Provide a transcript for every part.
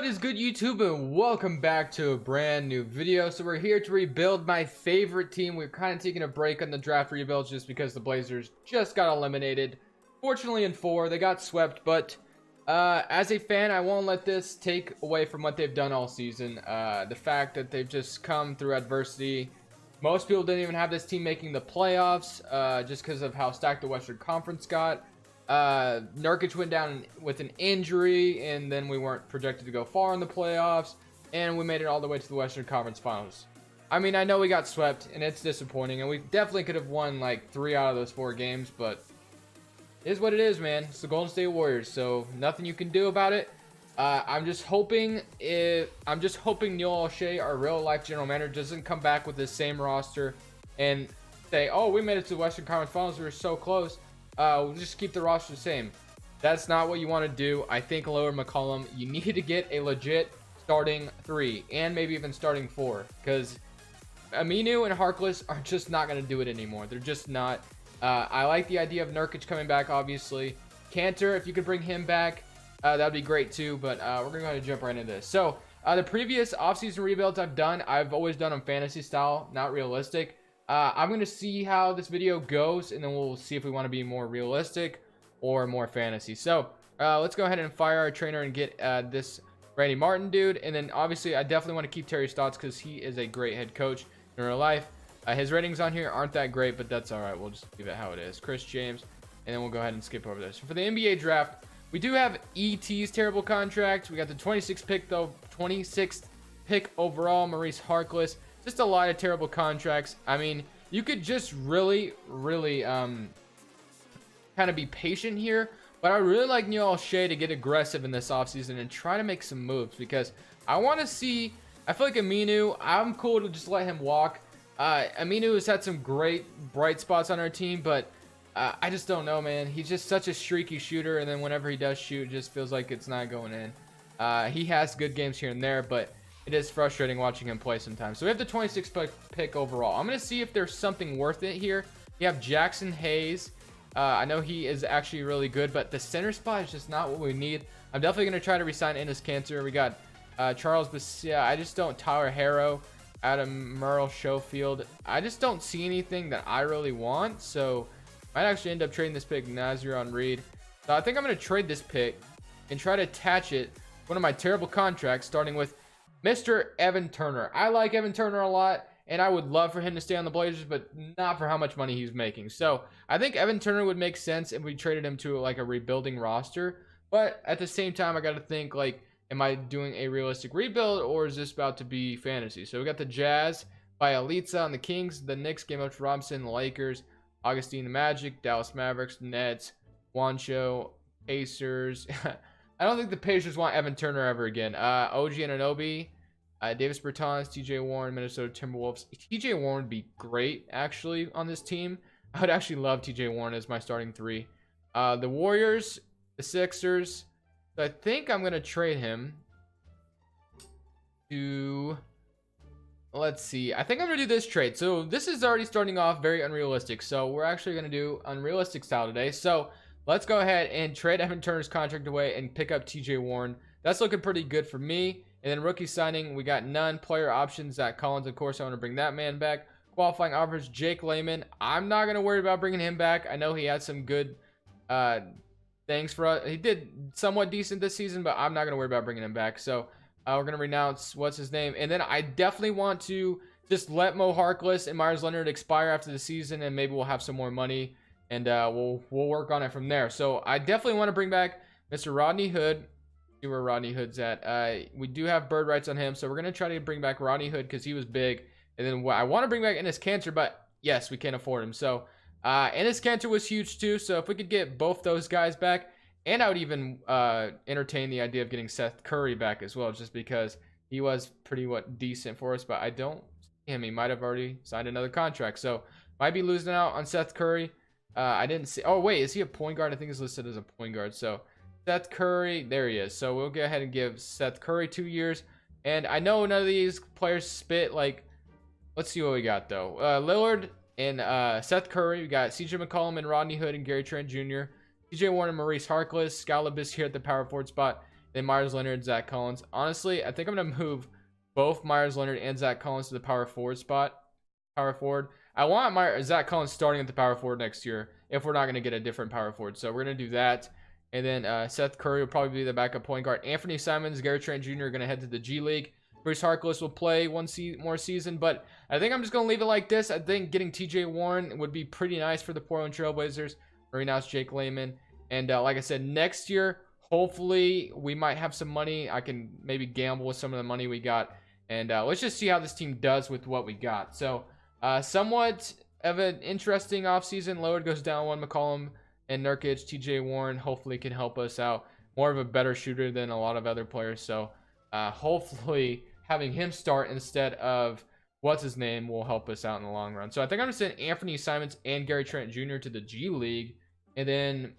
What is good, YouTube, and welcome back to a brand new video. So we're here to rebuild my favorite team. We're kind of taking a break on the draft rebuilds just because the Blazers just got eliminated. Fortunately in 4, they got swept, but as a fan, I won't let this take away from what they've done all season. The fact that they've just come through adversity. Most people didn't even have this team making the playoffs just because of how stacked the Western Conference got. Nurkic went down with an injury, and then we weren't projected to go far in the playoffs, and we made it all the way to the Western Conference Finals. I mean, I know we got swept, and it's disappointing, and we definitely could have won like 3 out of those 4 games, but it is what it is, man. It's the Golden State Warriors, so nothing you can do about it. I'm just hoping Neil Olshey, our real-life general manager, doesn't come back with the same roster and say, "Oh, we made it to the Western Conference Finals. We were so close. We'll just keep the roster the same." That's not what you want to do. I think lower McCollum, you need to get a legit starting 3 and maybe even starting 4, because Aminu and Harkless are just not going to do it anymore. They're just not. I like the idea of Nurkic coming back, obviously. Cantor, if you could bring him back, that'd be great too, but we're going to go ahead and jump right into this. So the previous offseason rebuilds I've always done them fantasy style, not realistic. I'm going to see how this video goes, and then we'll see if we want to be more realistic or more fantasy. So let's go ahead and fire our trainer and get this Randy Martin dude. And then obviously I definitely want to keep Terry Stotts because he is a great head coach in real life. His ratings on here aren't that great, but that's all right. We'll just leave it how it is. Chris James, and then we'll go ahead and skip over this. So for the NBA draft, we do have ET's terrible contract. We got the 26th pick, though. 26th pick overall, Maurice Harkless. Just a lot of terrible contracts. I mean, you could just really kind of be patient here. But I really like Neil Olshey to get aggressive in this offseason and try to make some moves, because I want to see. I feel like Aminu, I'm cool to just let him walk. Aminu has had some great bright spots on our team, but I just don't know, man. He's just such a streaky shooter, and then whenever he does shoot, it just feels like it's not going in. He has good games here and there, but it is frustrating watching him play sometimes. So we have the 26th pick overall. I'm going to see if there's something worth it here. You have Jackson Hayes. I know he is actually really good, but the center spot is just not what we need. I'm definitely going to try to resign Enes Kanter. We got Charles Basia. I just don't. Tyler Harrow, Adam Merle, Schofield. I just don't see anything that I really want. So might actually end up trading this pick, Naziron Reed. So I think I'm going to trade this pick and try to attach it to one of my terrible contracts, starting with Mr. Evan Turner. I like Evan Turner a lot, and I would love for him to stay on the Blazers, but not for how much money he's making. So I think Evan Turner would make sense if we traded him to like a rebuilding roster. But at the same time, I got to think, like, am I doing a realistic rebuild, or is this about to be fantasy? So we got the Jazz by Alitza on the Kings, the Knicks, Game of Robinson, the Lakers, Augustine, the Magic, Dallas Mavericks, Nets, Juancho, Pacers. I don't think the Pacers want Evan Turner ever again. OG Anunoby, Davis Bertans, TJ Warren, Minnesota Timberwolves. TJ Warren would be great, actually, on this team. I would actually love TJ Warren as my starting 3. The Warriors, the Sixers. So I think I'm going to trade him to... Let's see. I think I'm going to do this trade. So this is already starting off very unrealistic. So we're actually going to do unrealistic style today. So let's go ahead and trade Evan Turner's contract away and pick up TJ Warren. That's looking pretty good for me. And then rookie signing, we got none. Player options, Zach Collins. Of course, I want to bring that man back. Qualifying offers, Jake Layman. I'm not going to worry about bringing him back. I know he had some good things for us. He did somewhat decent this season, but I'm not going to worry about bringing him back. So we're going to renounce, what's his name? And then I definitely want to just let Mo Harkless and Myers Leonard expire after the season, and maybe we'll have some more money. And we'll work on it from there. So I definitely want to bring back Mr. Rodney Hood. See where Rodney Hood's at. We do have bird rights on him, so we're going to try to bring back Rodney Hood because he was big. And then I want to bring back Enes Kanter, but yes, we can't afford him. So Enes Kanter was huge too. So if we could get both those guys back, and I would even entertain the idea of getting Seth Curry back as well, just because he was pretty decent for us. But I don't see him. He might have already signed another contract, so might be losing out on Seth Curry. I didn't see. Oh wait, is he a point guard? I think he's listed as a point guard. So Seth Curry, there he is. So we'll go ahead and give Seth Curry 2 years. And I know none of these players spit. Like, let's see what we got though. Lillard and Seth Curry. We got CJ McCollum and Rodney Hood and Gary Trent Jr. TJ Warren and Maurice Harkless. Scalabus here at the power forward spot. then Myers Leonard, Zach Collins. Honestly, I think I'm gonna move both Myers Leonard and Zach Collins to the power forward spot. Power forward. I want Zach Collins starting at the power forward next year if we're not gonna get a different power forward. So we're gonna do that. And then Seth Curry will probably be the backup point guard. Anthony Simons, Gary Trent Jr. are gonna head to the G League. Bruce Harkless will play one more season, but I think I'm just going to leave it like this. I think getting TJ Warren would be pretty nice for the Portland Trailblazers. Right now it's Jake Layman. And like I said, next year, hopefully we might have some money. I can maybe gamble with some of the money we got. And let's just see how this team does with what we got. So somewhat of an interesting offseason. Lillard goes down one. McCollum and Nurkic, TJ Warren hopefully can help us out. More of a better shooter than a lot of other players. So hopefully having him start instead of what's his name will help us out in the long run. So I think I'm gonna send Anthony Simons and Gary Trent Jr. to the G League, and then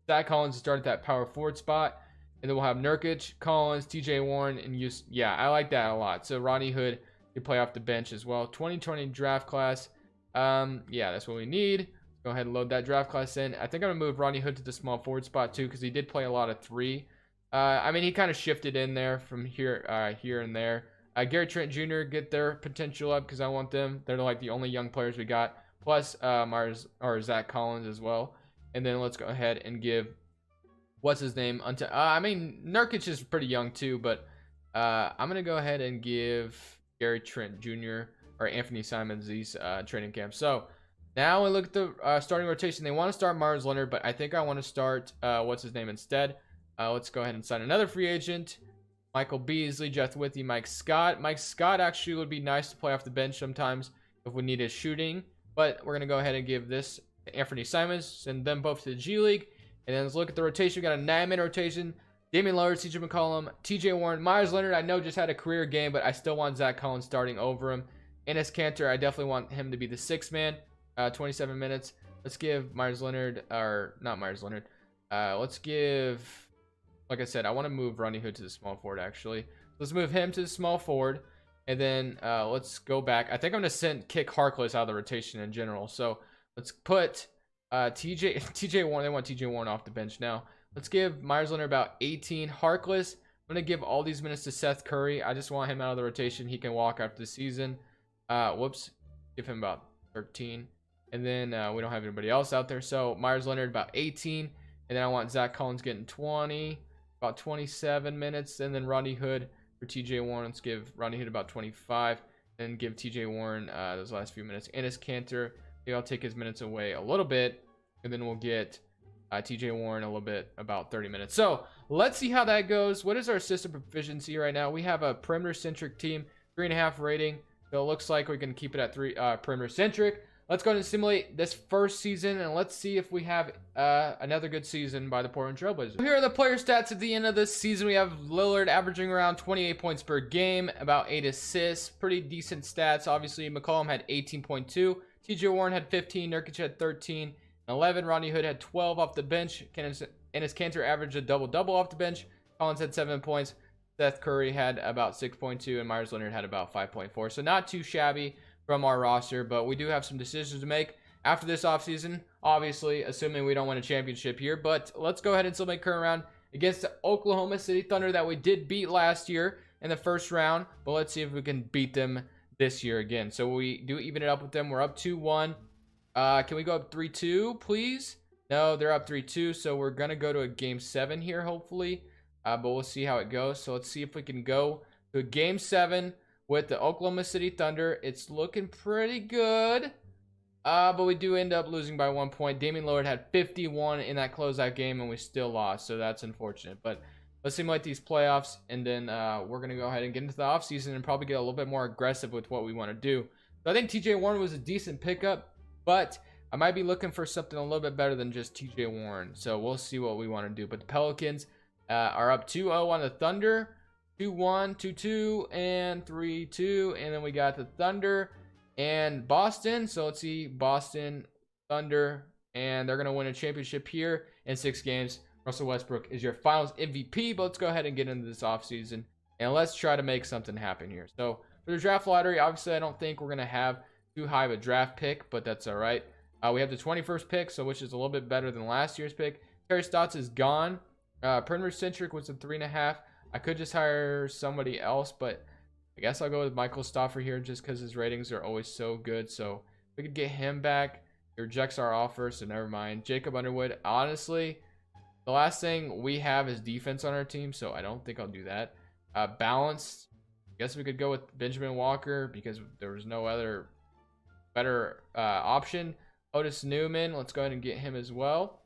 Zach Collins to start at that power forward spot, and then we'll have Nurkic, Collins, TJ Warren, and yeah, I like that a lot. So Rodney Hood can play off the bench as well. 2020 draft class. Yeah, that's what we need. Go ahead and load that draft class in. I think I'm gonna move Rodney Hood to the small forward spot too, because he did play a lot of 3. I mean, he kind of shifted in there from here and there. Gary Trent Jr. get their potential up because I want them. They're like the only young players we got. Plus Zach Collins as well. And then let's go ahead and give what's his name? I mean, Nurkic is pretty young too, but I'm gonna go ahead and give Gary Trent Jr. or Anthony Simons these training camps. So now we look at the starting rotation. They want to start Myers Leonard, but I think I want to start what's his name instead. Let's go ahead and sign another free agent. Michael Beasley, Jeff Withy, Mike Scott. Mike Scott actually would be nice to play off the bench sometimes if we needed shooting. But we're going to go ahead and give this to Anthony Simons. Send them both to the G League. And then let's look at the rotation. We got a 9-man rotation. Damian Lillard, CJ McCollum, TJ Warren. Myers Leonard, I know just had a career game, but I still want Zach Collins starting over him. Enes Kanter, I definitely want him to be the 6th man. 27 minutes. Let's give Myers Leonard, or not Myers Leonard. Let's give... Like I said, I want to move Rodney Hood to the small forward, actually. Let's move him to the small forward. And then let's go back. I think I'm going to kick Harkless out of the rotation in general. So let's put TJ Warren. They want TJ Warren off the bench now. Let's give Myers Leonard about 18. Harkless, I'm going to give all these minutes to Seth Curry. I just want him out of the rotation. He can walk after the season. Whoops. Give him about 13. And then we don't have anybody else out there. So Myers Leonard about 18. And then I want Zach Collins getting 20. About 27 minutes, and then Rodney Hood for TJ Warren. Let's give Rodney Hood about 25, and give TJ Warren those last few minutes. Enes Kanter, maybe I'll take his minutes away a little bit, and then we'll get TJ Warren a little bit, about 30 minutes. So let's see how that goes. What is our system proficiency right now? We have a perimeter-centric team, 3.5 rating. So it looks like we can keep it at 3 perimeter-centric. Let's go ahead and simulate this first season, and let's see if we have another good season by the Portland Trailblazers. Here are the player stats at the end of this season. We have Lillard averaging around 28 points per game, about 8 assists, pretty decent stats. Obviously, McCollum had 18.2, TJ Warren had 15, Nurkic had 13, 11. Rodney Hood had 12 off the bench. Enes Kanter averaged a double-double off the bench. Collins had 7 points. Seth Curry had about 6.2, and Myers Leonard had about 5.4. So not too shabby from our roster, but we do have some decisions to make after this offseason, obviously, assuming we don't win a championship here. But let's go ahead and still make current round against the Oklahoma City Thunder that we did beat last year in the first round, but let's see if we can beat them this year again. So we do even it up with them. We're up 2-1. Can we go up 3-2, please? No, they're up 3-2, so we're going to go to a Game 7 here, hopefully, but we'll see how it goes. So let's see if we can go to a Game 7 with the Oklahoma City Thunder. It's looking pretty good, but we do end up losing by 1 point. Damian Lillard had 51 in that closeout game, and we still lost, so that's unfortunate. But let's simulate these playoffs, and then we're going to go ahead and get into the offseason and probably get a little bit more aggressive with what we want to do. So I think TJ Warren was a decent pickup, but I might be looking for something a little bit better than just TJ Warren. So we'll see what we want to do. But the Pelicans are up 2-0 on the Thunder. 2-1, 2-2, and 3-2. And then we got the Thunder and Boston. So let's see, Boston, Thunder, and they're going to win a championship here in 6 games. Russell Westbrook is your finals MVP. But let's go ahead and get into this offseason, and let's try to make something happen here. So for the draft lottery, obviously I don't think we're going to have too high of a draft pick, but that's all right. We have the 21st pick, so which is a little bit better than last year's pick. Terry Stotts is gone. Perimeter centric was a 3.5. I could just hire somebody else, but I guess I'll go with Michael Stoffer here just because his ratings are always so good. So we could get him back. He rejects our offer, so never mind. Jacob Underwood. Honestly, the last thing we have is defense on our team, so I don't think I'll do that. Balanced. I guess we could go with Benjamin Walker because there was no other better option. Otis Newman. Let's go ahead and get him as well.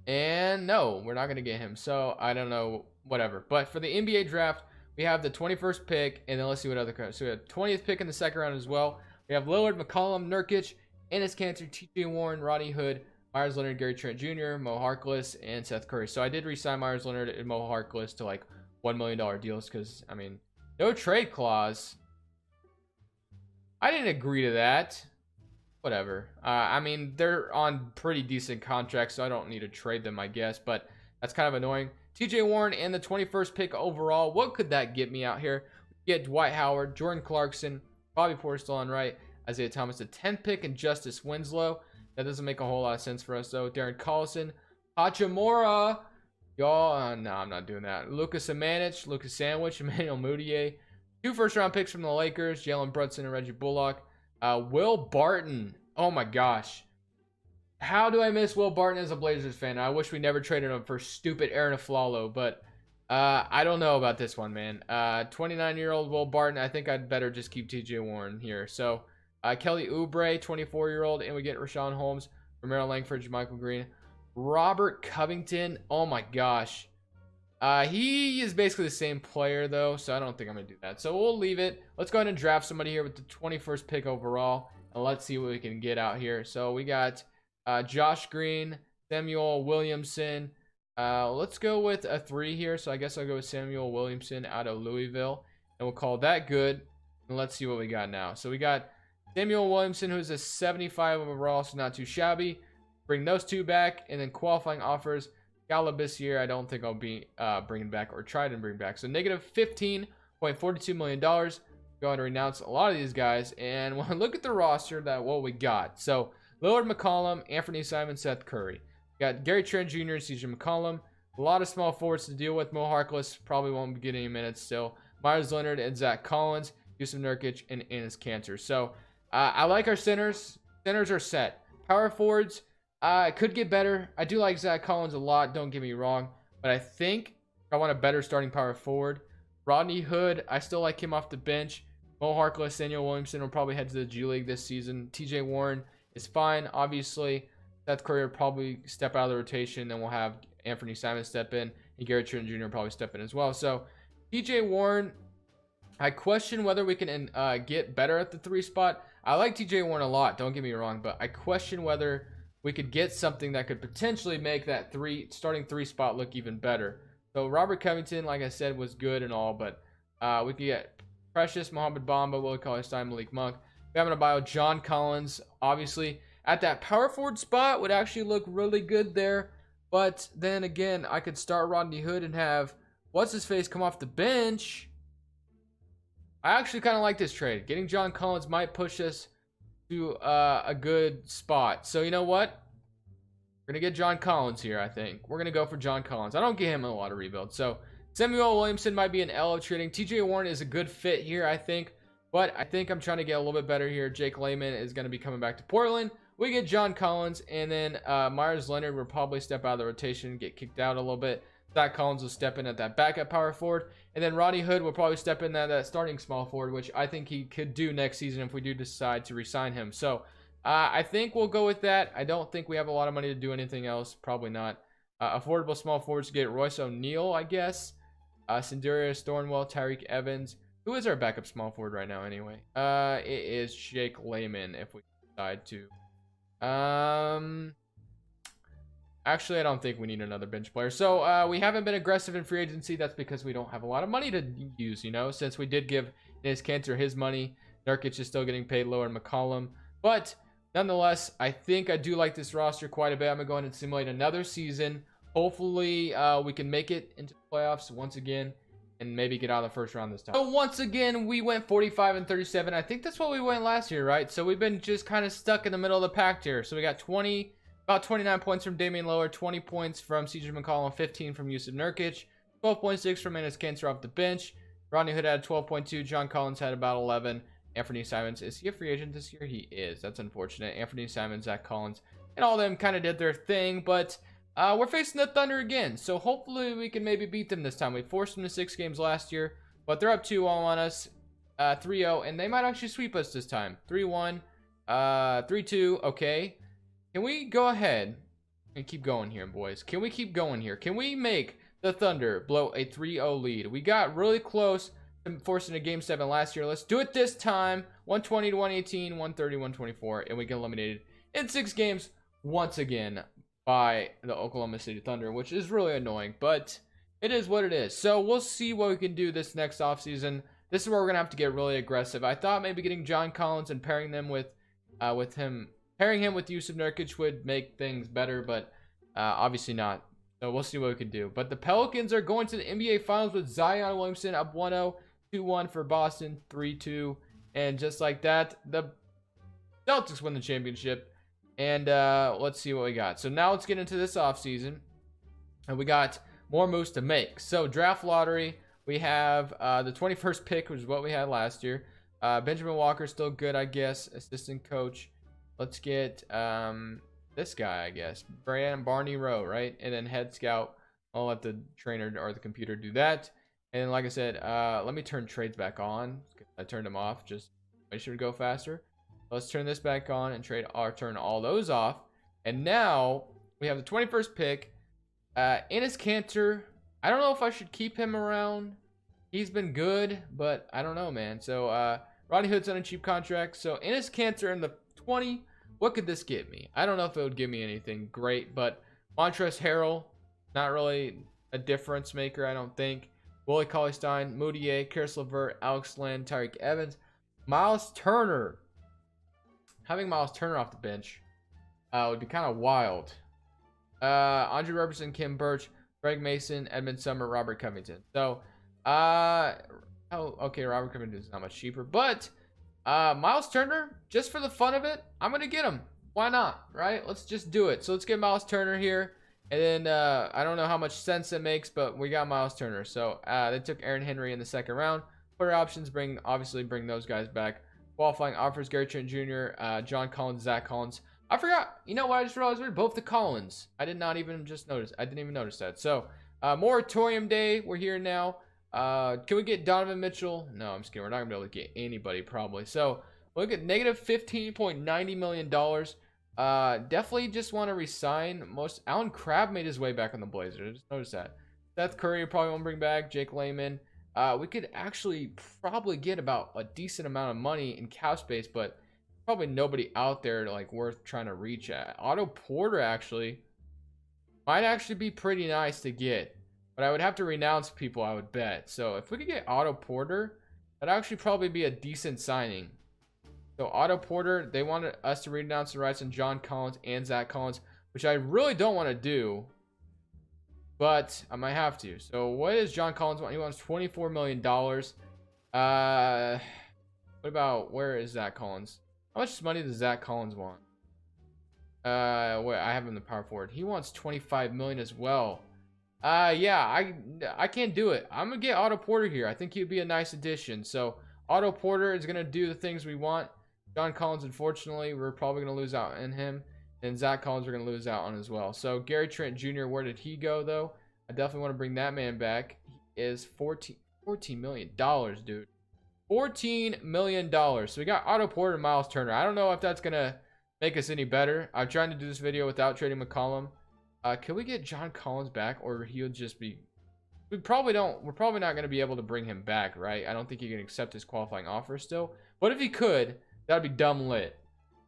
And no, we're not going to get him. So I don't know, whatever. But for the NBA draft, we have the 21st pick, and then let's see what other cards. So we have 20th pick in the second round as well. We have Lillard, McCollum, Nurkic, Enes Kanter, TJ Warren, Rodney Hood, Myers Leonard, Gary Trent Jr., Mo Harkless, and Seth Curry. So I did re-sign Myers Leonard and Mo Harkless to like $1 million deals because, I mean, no trade clause. I didn't agree to that. Whatever. I mean, they're on pretty decent contracts, so I don't need to trade them, I guess. But that's kind of annoying. TJ Warren and the 21st pick overall. What could that get me out here? Get Dwight Howard, Jordan Clarkson, Bobby Portis still on right, Isaiah Thomas, the 10th pick, and Justice Winslow. That doesn't make a whole lot of sense for us, though. Darren Collison, Hachimura. Y'all, no, I'm not doing that. Lucas Samanich, Lucas Sandwich, Emmanuel Mudiay. 2 first-round picks from the Lakers, Jalen Brunson and Reggie Bullock. Will Barton. Oh my gosh. How do I miss Will Barton as a Blazers fan? I wish we never traded him for stupid Aaron Aflalo, but I don't know about this one, man. 29-year-old Will Barton. I think I'd better just keep TJ Warren here. So Kelly Oubre, 24-year-old, and we get Rashawn Holmes, Romero Langford, Michael Green, Robert Covington. Oh my gosh. He is basically the same player, though, so I don't think I'm going to do that. So we'll leave it. Let's go ahead and draft somebody here with the 21st pick overall, and let's see what we can get out here. So we got Josh Green, Samuel Williamson. Let's go with a 3 here, so I guess I'll go with Samuel Williamson out of Louisville, and we'll call that good. And let's see what we got now. So we got Samuel Williamson, who's a 75 overall, so not too shabby. Bring those 2 back, and then qualifying offers. Gallup this year, I don't think I'll be bringing back or try to bring back. So negative $15.42 million. Go ahead and renounce a lot of these guys. And when I look at the roster, what we got. So Lillard, McCollum, Anthony Simon, Seth Curry. Got Gary Trent Jr., CJ McCollum. A lot of small forwards to deal with. Mo Harkless probably won't get any minutes still. Myers Leonard and Zach Collins. Yusuf Nurkic and Enes Kanter. So I like our centers. Centers are set. Power forwards. It could get better. I do like Zach Collins a lot, don't get me wrong. But I think I want a better starting power forward. Rodney Hood, I still like him off the bench. Mo Harkless, Samuel Williamson will probably head to the G League this season. TJ Warren is fine, obviously. Seth Curry will probably step out of the rotation. Then we'll have Anthony Simon step in. And Gary Trent Jr. will probably step in as well. So TJ Warren, I question whether we can get better at the 3 spot. I like TJ Warren a lot, don't get me wrong. But I question whether we could get something that could potentially make that starting 3 spot look even better. So Robert Covington, like I said, was good and all, but we could get Precious, Mohamed Bamba, Willie Cauley-Stein, Malik Monk. We have in a bio John Collins, obviously at that power forward spot would actually look really good there. But then again, I could start Rodney Hood and have what's his face come off the bench. I actually kind of like this trade. Getting John Collins might push us to a good spot. So you know what? We're going to get John Collins here, I think. We're going to go for John Collins. I don't get him a lot of rebuild. So Samuel Williamson might be an L of trading. TJ Warren is a good fit here, I think. But I think I'm trying to get a little bit better here. Jake Layman is going to be coming back to Portland. We get John Collins. And then Myers Leonard will probably step out of the rotation, get kicked out a little bit. Zach Collins will step in at that backup power forward. And then Rodney Hood will probably step in at that starting small forward, which I think he could do next season if we do decide to re-sign him. So I think we'll go with that. I don't think we have a lot of money to do anything else. Probably not. Affordable small forwards to get Royce O'Neal, I guess. Sindarius Thornwell, Tyreek Evans. Who is our backup small forward right now anyway? It is Jake Layman if we decide to. Actually, I don't think we need another bench player. So we haven't been aggressive in free agency. That's because we don't have a lot of money to use, you know, since we did give Enes Kanter his money. Nurkic is still getting paid lower in McCollum. But nonetheless, I think I do like this roster quite a bit. I'm going to go ahead and simulate another season. Hopefully, we can make it into the playoffs once again and maybe get out of the first round this time. So once again, we went 45-37. I think that's what we went last year, right? So we've been just kind of stuck in the middle of the pack here. So we got 25 About 29 points from Damian Lillard, 20 points from CJ McCollum, 15 from Yusuf Nurkic, 12.6 from Enes Kanter off the bench. Rodney Hood had 12.2. John Collins had about 11. Anthony Simons, is he a free agent this year? He is. That's unfortunate. Anthony Simons, Zach Collins, and all of them kind of did their thing, but we're facing the Thunder again, so hopefully we can maybe beat them this time. We forced them to 6 games last year, but they're up 2-0 on us, 3-0, and they might actually sweep us this time. 3-1, 3-2, okay. Can we go ahead and keep going here, boys? Can we keep going here? Can we make the Thunder blow a 3-0 lead? We got really close to forcing a Game 7 last year. Let's do it this time. 120 to 118, 130, 124, and we get eliminated in 6 games once again by the Oklahoma City Thunder, which is really annoying, but it is what it is. So we'll see what we can do this next offseason. This is where we're gonna have to get really aggressive. I thought maybe getting John Collins and pairing him with Yusuf Nurkic would make things better, but obviously not. So we'll see what we can do. But the Pelicans are going to the NBA Finals with Zion Williamson up 1-0, 2-1 for Boston, 3-2, and just like that, the Celtics win the championship. And let's see what we got. So now let's get into this offseason. And we got more moves to make. So draft lottery, we have the 21st pick, which is what we had last year. Benjamin Walker, still good, I guess. Assistant coach. Let's get this guy, I guess. Barney Rowe, right? And then head scout. I'll let the trainer or the computer do that. And then, like I said, let me turn trades back on. I turned them off. Just make sure to go faster. Let's turn this back on and turn all those off. And now we have the 21st pick. Enes Kanter. I don't know if I should keep him around. He's been good, but I don't know, man. So Rodney Hood's on a cheap contract. So Enes Kanter in the 20. What could this get me? I don't know if it would give me anything great, but Montrezl Harrell, not really a difference maker, I don't think. Willie Cauley-Stein, Moutier, Karis LeVert, Alex Len, Tyreek Evans, Miles Turner. Having Miles Turner off the bench would be kind of wild. Andre Roberson, Kim Birch, Greg Mason, Edmund Summer, Robert Covington. So, okay, Robert Covington is not much cheaper, but Miles Turner, just for the fun of it, I'm gonna get him. Why not, right? Let's just do it. So let's get Miles Turner here, and then I don't know how much sense it makes, but we got Miles Turner. So they took Aaron Henry in the 2nd round. Player options obviously bring those guys back. Qualifying offers: Gary Trent Jr., John Collins, Zach Collins. I forgot. You know what? I just realized we're both the Collins. I didn't even notice that. So moratorium day. We're here now. Can we get Donovan Mitchell? No, I'm just kidding. We're not gonna be able to get anybody probably. So look at negative $15.90 million. Definitely just want to resign most. Alan Crabb made his way back on the Blazers. Just notice that. Seth Curry probably won't bring back. Jake Layman. We could actually probably get about a decent amount of money in cap space, but probably nobody out there like worth trying to reach at. Otto Porter actually might actually be pretty nice to get, but I would have to renounce people, I would bet. So if we could get Otto Porter, that'd actually probably be a decent signing. So Otto Porter, they wanted us to renounce the rights on John Collins and Zach Collins, which I really don't want to do, but I might have to. So what does John Collins want? He wants $24 million. What about, where is Zach Collins? How much money does Zach Collins want? Wait, I have him in the power forward. He wants $25 million as well. Yeah, I can't do it. I'm gonna get Otto Porter here. I think he'd be a nice addition. So Otto Porter is gonna do the things we want. John Collins, unfortunately, we're probably gonna lose out on him. And Zach Collins we're gonna lose out on as well. So Gary Trent Jr., where did he go though? I definitely want to bring that man back. He is $14 million, dude. $14 million. So we got Otto Porter and Miles Turner. I don't know if that's gonna make us any better. I'm trying to do this video without trading McCollum. Can we get John Collins back, or he'll just be? We're probably not going to be able to bring him back, right? I don't think he can accept his qualifying offer still. But if he could, that'd be dumb lit.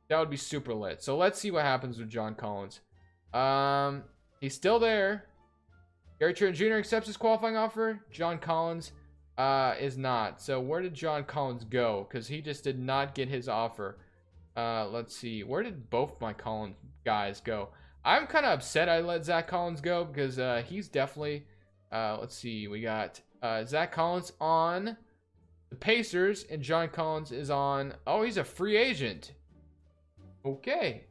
That would be super lit. So let's see what happens with John Collins. He's still there. Gary Trent Jr. accepts his qualifying offer. John Collins is not. So where did John Collins go? Because he just did not get his offer. Let's see. Where did both my Collins guys go? I'm kind of upset I let Zach Collins go because he's definitely, let's see, we got Zach Collins on the Pacers and John Collins is on, oh, he's a free agent. Okay.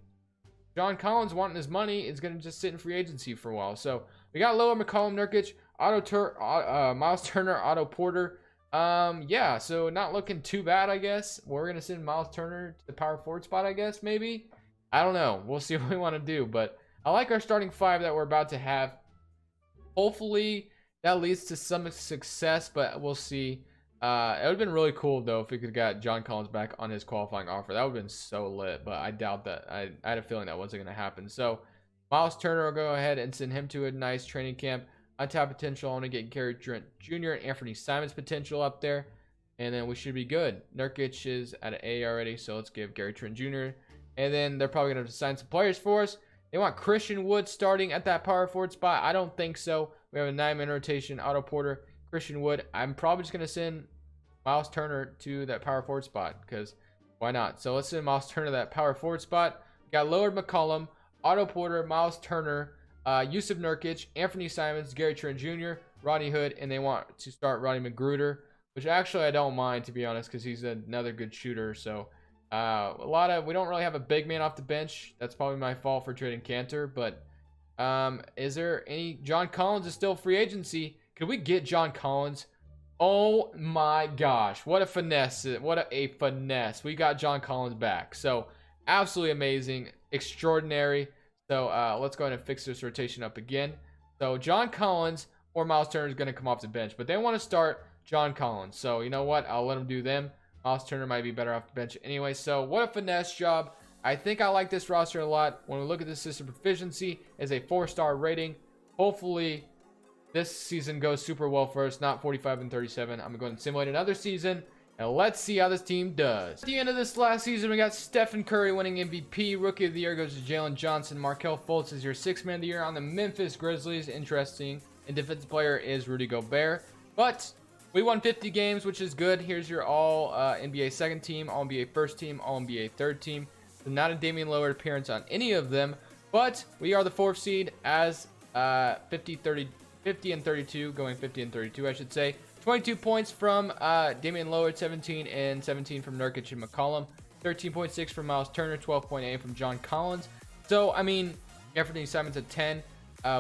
John Collins wanting his money is going to just sit in free agency for a while. So we got Lower, McCollum, Nurkic, Miles Turner, Otto Porter. Yeah, so not looking too bad, I guess. We're going to send Miles Turner to the power forward spot, I guess, maybe. I don't know. We'll see what we want to do. But I like our starting five that we're about to have. Hopefully that leads to some success, but we'll see. It would have been really cool, though, if we could have got John Collins back on his qualifying offer. That would have been so lit, but I doubt that. I had a feeling that wasn't going to happen. So Miles Turner will go ahead and send him to a nice training camp. Untapped potential. I want to get Gary Trent Jr. and Anthony Simons potential up there, and then we should be good. Nurkic is at an A already, so let's give Gary Trent Jr. And then they're probably going to sign some players for us. They want Christian Wood starting at that power forward spot. I don't think so. We have a 9-man rotation. Otto Porter, Christian Wood. I'm probably just going to send Miles Turner to that power forward spot because why not? So let's send Miles Turner to that power forward spot. We got Lowered McCollum, Otto Porter, Miles Turner, Yusuf Nurkic, Anthony Simons, Gary Trent Jr., Rodney Hood, and they want to start Rodney Magruder, which actually I don't mind, to be honest, because he's another good shooter. So we don't really have a big man off the bench. That's probably my fault for trading Cantor. But is there any? John Collins is still free agency. Could we get John Collins? Oh my gosh, what a finesse. What a finesse. We got John Collins back. So absolutely amazing, extraordinary. So let's go ahead and fix this rotation up again. So John Collins or Miles Turner is going to come off the bench, but they want to start John Collins. So you know what? I'll let them do them. Miles Turner might be better off the bench anyway. So what a finesse job. I think I like this roster a lot. When we look at the system proficiency, is a 4-star rating. Hopefully this season goes super well for us, not 45 and 37. I'm going to go ahead and simulate another season, and let's see how this team does. At the end of this last season, we got Stephen Curry winning MVP. Rookie of the Year goes to Jalen Johnson. Markelle Fultz is your 6th man of the year on the Memphis Grizzlies. Interesting. And defensive player is Rudy Gobert. But we won 50 games, which is good. Here's your all NBA second team, all NBA first team, all NBA third team. So not a Damian Lillard appearance on any of them. But we are the 4th seed as 50 and 32, going 50 and 32, I should say. 22 points from Damian Lillard, 17 and 17 from Nurkic and McCollum, 13.6 from Miles Turner, 12.8 from John Collins. So, I mean, Anthony Simons at 10.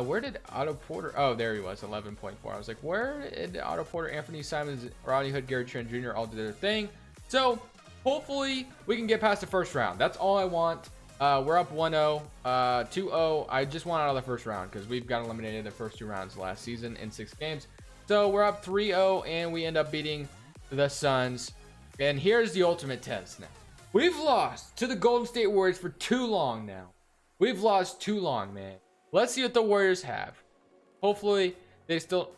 Where did Otto Porter? Oh, there he was, 11.4. I was like, where did Otto Porter, Anthony Simons, Rodney Hood, Gary Trent Jr. all do their thing? So, hopefully, we can get past the first round. That's all I want. We're up 1-0, 2-0. I just want out of the first round because we've got eliminated the first 2 rounds last season in 6 games. So we're up 3-0, and we end up beating the Suns. And here's the ultimate test now. We've lost to the Golden State Warriors for too long now. We've lost too long, man. Let's see what the Warriors have. Hopefully, they still...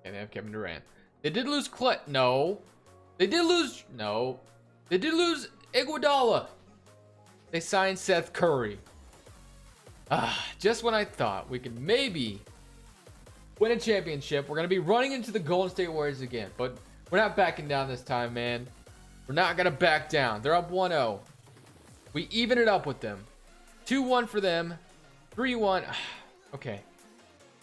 And they have Kevin Durant. They did lose No. They did lose... No. They did lose Iguodala. They signed Seth Curry. Just when I thought we could maybe win a championship, we're going to be running into the Golden State Warriors again. But we're not backing down this time, man. We're not going to back down. They're up 1-0. We even it up with them. 2-1 for them. 3-1. Okay.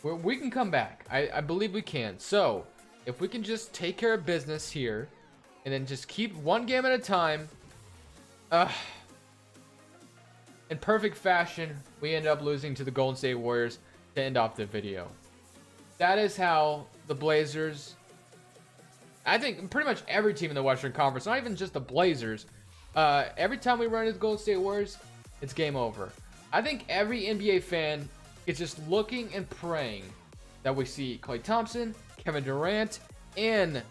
We can come back. I believe we can. So, if we can just take care of business here, and then just keep one game at a time, in perfect fashion, we end up losing to the Golden State Warriors to end off the video. That is how the Blazers, I think pretty much every team in the Western Conference, not even just the Blazers, every time we run into the Golden State Warriors, it's game over. I think every NBA fan is just looking and praying that we see Klay Thompson, Kevin Durant, and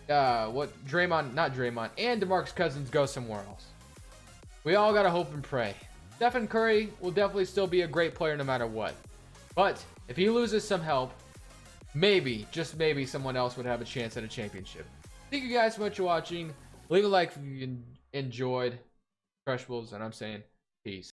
and DeMarcus Cousins go somewhere else. We all gotta hope and pray. Stephen Curry will definitely still be a great player no matter what. But if he loses some help, maybe, just maybe, someone else would have a chance at a championship. Thank you guys so much for watching. Leave a like if you enjoyed Crush Wolves, and I'm saying peace.